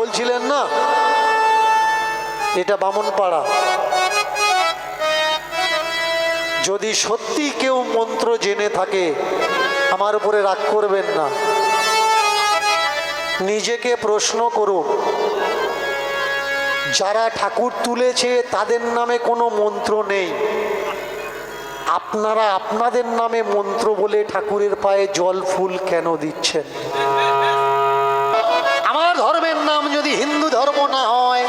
বলছিলেন না, এটা বামনপাড়া। যদি সত্যি কেউ মন্ত্র জেনে থাকে আমার উপরে রাগ করবেন না, নিজেকে প্রশ্ন করুন। যারা ঠাকুর তুলেছে তাদের নামে কোনো মন্ত্র নেই, আপনারা আপনাদের নামে মন্ত্র বলে ঠাকুরের পায়ে জল ফুল কেন দিচ্ছেন? আমার ধর্মের নাম যদি হিন্দু ধর্ম না হয়,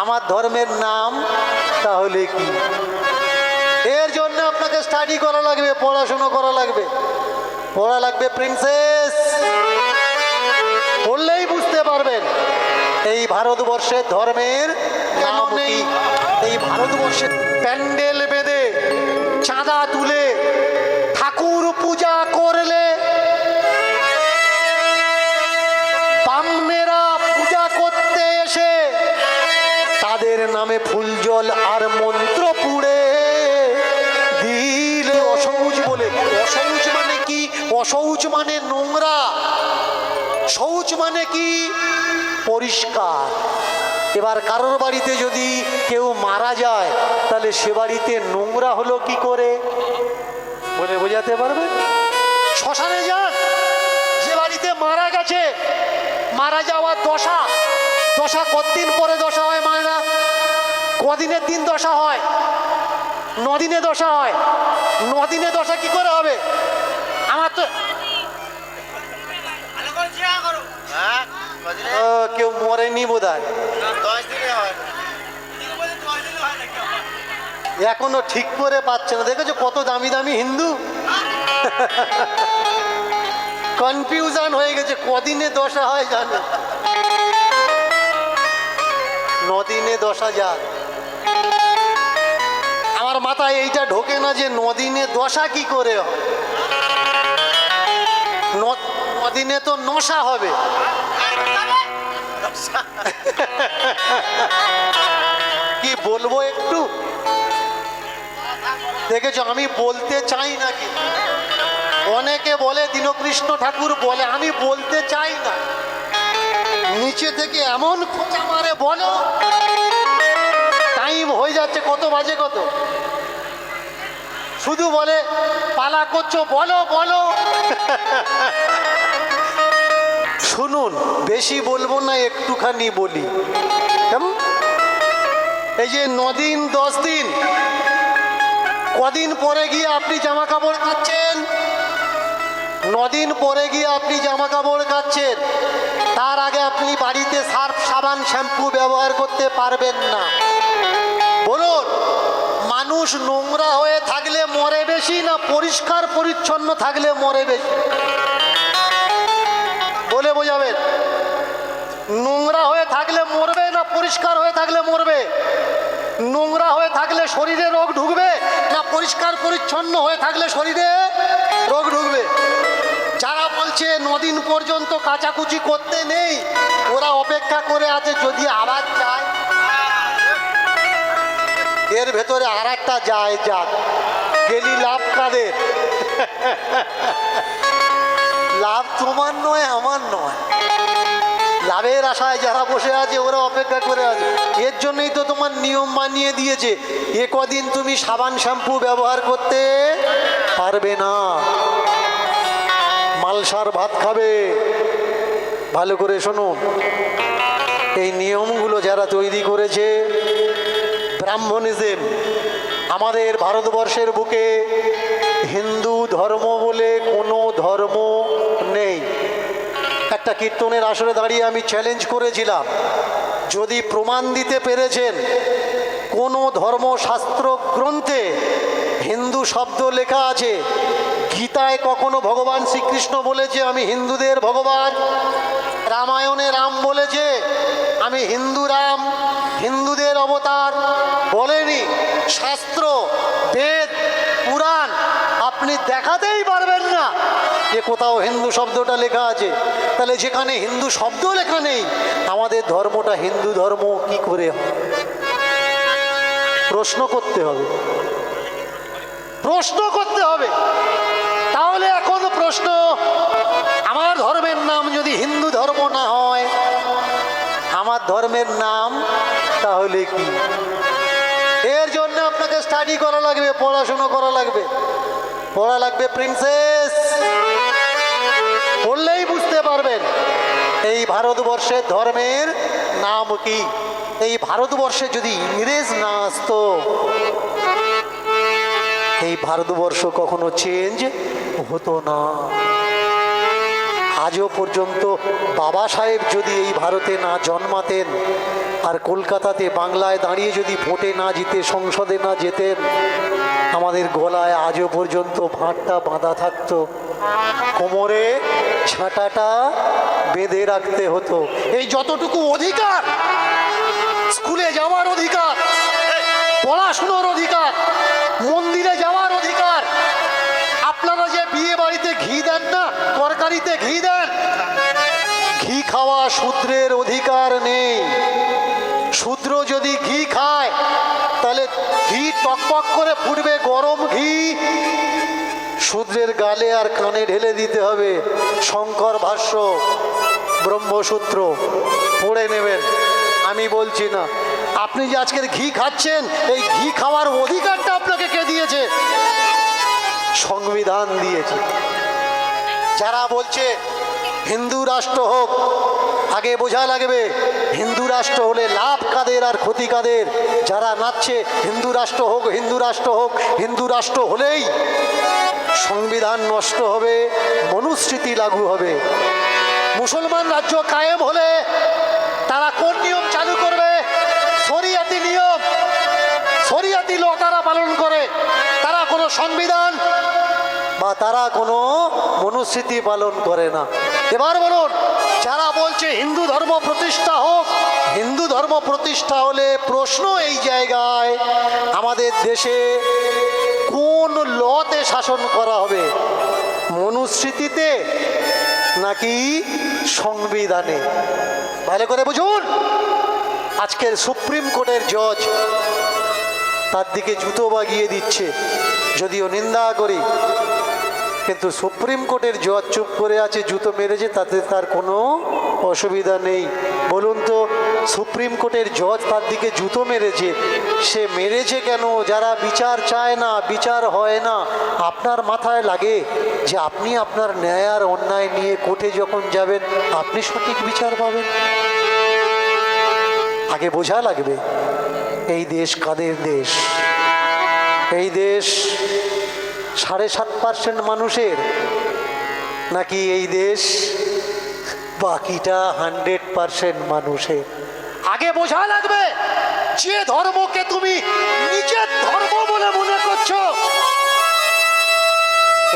আমার ধর্মের নাম তাহলে কি? এর জন্য আপনাকে স্টাডি করা লাগবে, পড়াশোনা করা লাগবে, পড়া লাগবে প্রিন্সেস। পড়লেই বুঝতে পারবেন এই ভারতবর্ষের ধর্মের কেন নেই। এই ভারতবর্ষের প্যান্ডেল বেঁধে চাঁদা তুলে ঠাকুর পূজা করলে বামনেরা পূজা করতে এসে তাদের নামে ফুল জল আর মন্ত্র পুড়ে দিলে অসৌচ বলে। অসৌচ মানে কি? অসৌচ মানে নোংরা, শৌচ মানে কি? পরিষ্কার। এবার কারোর বাড়িতে যদি কেউ মারা যায় তাহলে সে বাড়িতে নোংরা হলো কি করে বলে বোঝাতে পারবে? শ্মশানে যান, যে বাড়িতে মারা গেছে, মারা যাওয়ার দশা, দশা কতদিন পরে দশা হয় মানে না? কদিনের দিন দশা হয়? 9 দিনে দশা হয়। 9 দিনে দশা কি করে হবে? আমার তো কেউ মরেনি বোধ হয়, এখনো ঠিক করে পাচ্ছে না। দেখেছো কত দামি দামি হিন্দু, কনফিউশন হয়ে গেছে কদিনে দশা হয় জানে। 9 দিনে দশা যাক। আমার মাথায় এইটা ঢোকে না যে 9 দিনে দশা কি করে হয়। 9 দিনে তো নশা হবে। কি বলবো একটু? দেখেছো আমি বলতে চাই না, কি অনেকে বলে দীনকৃষ্ণ ঠাকুর বলে, আমি বলতে চাই না। নিচে থেকে এমন খোঁচা মারে বলো, টাইম হয়ে যাচ্ছে, কত বাজে কত, শুধু বলে পালা করছো, বলো বলো। শুনুন, বেশি বলবো না, একটুখানি বলি কেমন? এই যে 9 দিন 10 দিন, কদিন পরে গিয়ে আপনি জামা কাপড় কাচ্ছেন, 9 দিন পরে গিয়ে আপনি জামা কাপড় কাচ্ছেন, তার আগে আপনি বাড়িতে সার্ফ সাবান শ্যাম্পু ব্যবহার করতে পারবেন না। বলুন, মানুষ নোংরা হয়ে থাকলে মরে বেশি না পরিষ্কার পরিচ্ছন্ন থাকলে মরে বেশি? বলে বোঝাবেন। নোংরা হয়ে থাকলে মরবে না পরিষ্কার হয়ে থাকলে মরবে? নোংরা হয়ে থাকলে শরীরে রোগ ঢুকবে না পরিষ্কার পরিচ্ছন্ন হয়ে থাকলে শরীরে রোগ ঢুকবে? যারা বলছে 9 দিন পর্যন্ত কাচাকুচি করতে নেই, ওরা অপেক্ষা করে আছে যদি আবার যায়। এর ভেতরে আর একটা যায়, যাক, গেলি লাভ কাদের? লাভ তোমার নয়, আমার নয়। লাভের আশায় যারা বসে আছে ওরা অপেক্ষা করে আছে। এর জন্যই তো তোমার নিয়ম বানিয়ে দিয়েছে, এ কদিন তুমি সাবান শ্যাম্পু ব্যবহার করতে পারবে না, মালসার ভাত খাবে। ভালো করে শুনুন, এই নিয়মগুলো যারা তৈরি করেছে ব্রাহ্মণিজম, আমাদের ভারতবর্ষের বুকে হিন্দু ধর্ম বলে কোনো ধর্ম নেই। একটা কীর্তনের আসরে দাঁড়িয়ে আমি চ্যালেঞ্জ করেছিলাম, যদি প্রমাণ দিতে পেরেছেন কোনো ধর্মশাস্ত্র গ্রন্থে হিন্দু শব্দ লেখা আছে, গীতায় কখনো ভগবান শ্রীকৃষ্ণ বলেছে আমি হিন্দুদের ভগবান, রামায়ণে রাম বলেছে আমি হিন্দু রাম, হিন্দুদের অবতার, বলেনি। শাস্ত্র, বেদ, পুরাণ আপনি দেখাতেই পারবেন না যে কোথাও হিন্দু শব্দটা লেখা আছে। তাহলে যেখানে হিন্দু শব্দ লেখা নেই, আমাদের ধর্মটা হিন্দু ধর্ম কি করে হয়? প্রশ্ন করতে হবে, প্রশ্ন করতে হবে। তাহলে এখন প্রশ্ন, আমার ধর্মের নাম যদি হিন্দু ধর্ম না হয়, ধর্মের নাম তাহলে কি? এর জন্য আপনাকে স্টাডি করা লাগবে, পড়াশোনা করা লাগবে, পড়া লাগবে প্রিন্সেস। পড়লেই বুঝতে পারবেন এই ভারতবর্ষের ধর্মের নাম কি। এই ভারতবর্ষে যদি ইংরেজ না আসতো, এই ভারতবর্ষ কখনো চেঞ্জ হতো না। আজও পর্যন্ত বাবা সাহেব যদি এই ভারতে না জন্মাতেন, আর কলকাতাতে বাংলায় দাঁড়িয়ে যদি ভোটে না জিতে, সংসদে না যেতেন, আমাদের গলায় আজও পর্যন্ত ভাঁটটা বাঁধা থাকতো, কোমরে ঝাঁটাটা বেঁধে রাখতে হতো। এই যতটুকু অধিকার, স্কুলে যাওয়ার অধিকার, পড়াশুনোর অধিকার, মন্দিরে যাওয়ার অধিকার, আপনারা যে বিয়ে বাড়িতে ঘি দেন না, তরকারিতে ঘি দেন, ঘি খাওয়া শূদ্রের অধিকার নেই। শূদ্র যদি ঘি খায় তাহলে ঘি টকবক করে ফুটবে, গরম ঘি শূদ্রের গালে আর কানে ঢেলে দিতে হবে। শঙ্কর ভাষ্য, ব্রহ্মসূত্র পড়ে নেবেন, আমি বলছি না। আপনি যে আজকের ঘি খাচ্ছেন, এই ঘি খাওয়ার অধিকারটা আপনাকে কে দিয়েছে? সংবিধান দিয়েছে। যারা বলছে হিন্দু রাষ্ট্র হোক, আগে বোঝা লাগবে হিন্দু রাষ্ট্র হলে লাভ কাদের আর ক্ষতি কাদের। যারা নাচছে হিন্দু রাষ্ট্র হোক, হিন্দু রাষ্ট্র হোক, হিন্দু রাষ্ট্র হলেই সংবিধান নষ্ট হবে, মনুস্মৃতি লাগু হবে। মুসলমান রাজ্য কায়েম হলে তারা কোন নিয়ম চালু করবে? শরিয়াতি নিয়ম, শরিয়াতি ল তারা পালন করে। তারা কোনো সংবিধান বা তারা কোনো মনুস্মৃতি পালন করে না। এবার বলুন, যারা বলছে হিন্দু ধর্ম প্রতিষ্ঠা হোক, হিন্দু ধর্ম প্রতিষ্ঠা হলে প্রশ্ন এই জায়গায়, আমাদের দেশে কোন লতে শাসন করা হবে? মনুস্মৃতিতে নাকি সংবিধানে? ভালো করে বুঝুন। আজকের সুপ্রিম কোর্টের জজ তার দিকে জুতো বাগিয়ে দিচ্ছে, যদিও নিন্দা করি, কিন্তু সুপ্রিম কোর্টের জজ চুপ করে আছে, জুতো মেরেছে, তাতে তার কোনো অসুবিধা নেই। বলুন তো, সুপ্রিম কোর্টের জজ তার দিকে জুতো মেরেছে, সে মেরেছে কেন? যারা বিচার চায় না, বিচার হয় না, আপনার মাথায় লাগে যে আপনি আপনার ন্যায় আর অন্যায় নিয়ে কোর্টে যখন যাবেন, আপনি সঠিক বিচার পাবেন। আগে বোঝা লাগবে এই দেশ কাদের দেশ। এই দেশ 7.5% মানুষের, নাকি এই দেশ বাকিটা 100% মানুষের? আগে বোঝা লাগবে যে ধর্মকে তুমি নিজের ধর্ম বলে মনে করছো,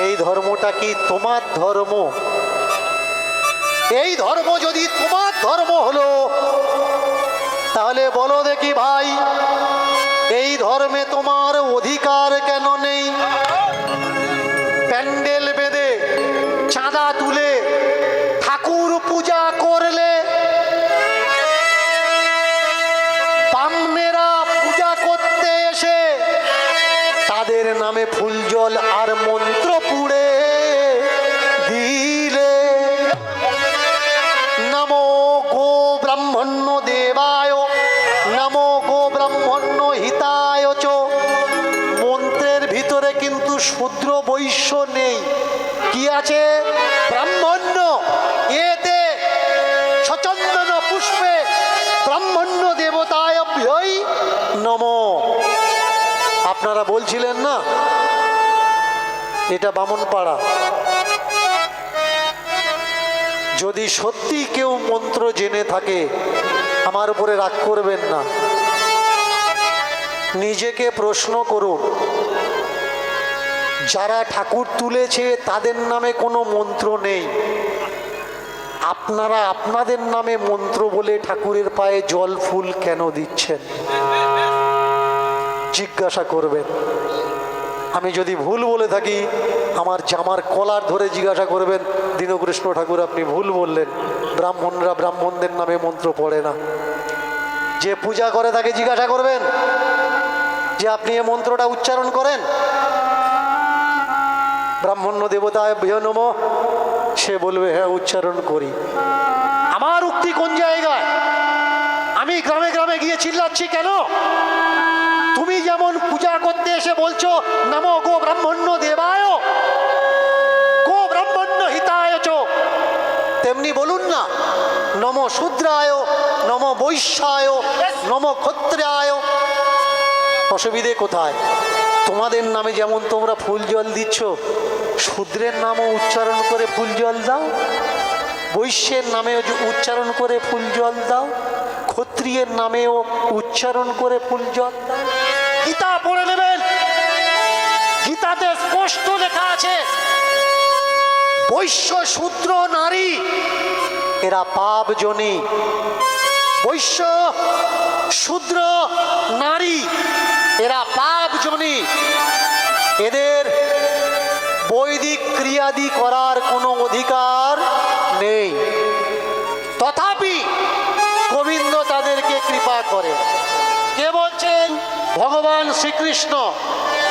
এই ধর্মটা কি তোমার ধর্ম? এই ধর্ম যদি তোমার ধর্ম হলো, তাহলে বলো দেখি ভাই, এই ধর্মে তোমার অধিকার কেন নেই? প্যান্ডেল বেঁধে চাঁদা তুলে ঠাকুর পূজা করলে, বামনেরা পূজা করতে এসে তাদের নামে ফুল জল আর মন্ত্র পুড়ে দিলে, নমো গো ব্রাহ্মণ্য দেবায়, নমো গো ব্রাহ্মণ্য হিতায় চ। মন্ত্রের ভিতরে কিন্তু শূদ্র বৈশ্য নেই, কি আছে? ব্রাহ্মণ্য। এতে সচন্দন পুষ্পে ব্রাহ্মণ্য দেবতায় ভ্যই নমো। আপনারা বলছিলেন না এটা বামনপাড়া। যদি সত্যি কেউ মন্ত্র জেনে থাকে, আমার উপরে রাগ করবেন না, নিজেকে প্রশ্ন করুন। যারা ঠাকুর তুলেছে তাদের নামে কোনো মন্ত্র নেই, আপনারা আপনাদের নামে মন্ত্র বলে ঠাকুরের পায়ে জল ফুল কেন দিচ্ছেন? জিজ্ঞাসা করবেন। আমি যদি ভুল বলে থাকি, আমার জামার কলার ধরে জিজ্ঞাসা করবেন, দীনকৃষ্ণ ঠাকুর আপনি ভুল বললেন, ব্রাহ্মণরা ব্রাহ্মণদের নামে মন্ত্র পড়ে না। যে পূজা করে তাকে জিজ্ঞাসা করবেন যে আপনি এই মন্ত্রটা উচ্চারণ করেন, ব্রাহ্মণ্য দেবতায় ভ্যো নমঃ, সে বলবে হ্যাঁ উচ্চারণ করি। আমার উক্তি কোন জায়গায়? আমি গ্রামে গ্রামে গিয়ে চিল্লাচ্ছি কেন? তুমি যেমন পূজা করতে এসে বলছো নমো গো ব্রাহ্মণ্য দেবায়, গো ব্রাহ্মণ্য হিতায় চ, তেমনি বলুন না নমো শূদ্রায়, নমো বৈশ্যায়, নমো ক্ষত্রিয়ায়। অসুবিধে কোথায়? তোমাদের নামে যেমন তোমরা ফুল জল দিচ্ছ, শূদ্রের নামও উচ্চারণ করে ফুল জল দাও, বৈশ্যের নামেও উচ্চারণ করে ফুল জল দাও, ক্ষত্রিয়ের নামেও উচ্চারণ করে ফুল জল দাও। গীতা পড়ে নেবেন, গীতাতে স্পষ্ট লেখা আছে বৈশ্য শূদ্র নারী এরা পাপ জনি। বৈশ্য শূদ্র নারী এরা পাপ জনি, এদের বৈদিক ক্রিয়াদি করার কোনো অধিকার নেই। তথাপি গোবিন্দ তাদেরকে কৃপা করে। কে বলছেন? ভগবান শ্রীকৃষ্ণ।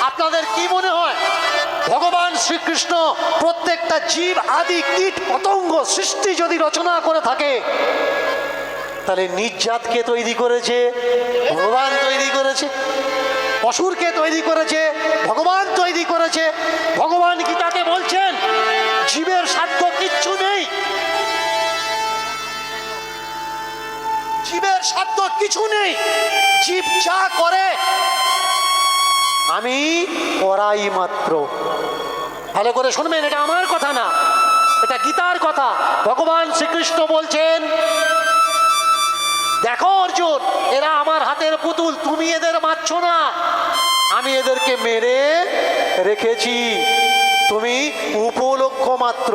আপনাদের কি মনে হয় ভগবান শ্রীকৃষ্ণ প্রত্যেকটা জীব আদি কীট পতঙ্গ সৃষ্টি যদি রচনা করে থাকে, তাহলে নিজ জাতকে তৈরি করেছে ভগবান তৈরি করেছে, অসুরকে তৈরি করেছে ভগবান তৈরি করেছে। ভগবান গীতাতে বলছেন জীবের সাধ্য কিচ্ছু নেই, জীবের সাধ্য কিছু নেই, জীব যা করে আমি করাই মাত্র। ভালো করে শুনবেন, এটা আমার কথা না, এটা গীতার কথা। ভগবান শ্রীকৃষ্ণ বলছেন দেখো অর্জুন, এরা আমার হাতের পুতুল, তুমি এদের মারছো না, আমি এদেরকে মেরে রেখেছি, তুমি উপলক্ষ মাত্র।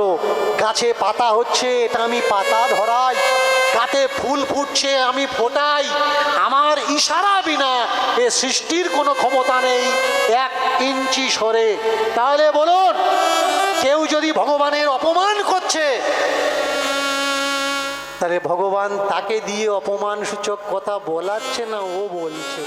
গাছে পাতা হচ্ছে, এটা আমি পাতা ধরাই, গাতে ফুল ফুটছে আমি ফোটাই, আমার ইশারা বিনা এ সৃষ্টির কোনো ক্ষমতা নেই 1 ইঞ্চি সরে। তাহলে বলুন, কেউ যদি ভগবানের অপমান করছে, তাহলে ভগবান তাকে দিয়ে অপমান সূচক কথা বলাচ্ছে না ও বলছে?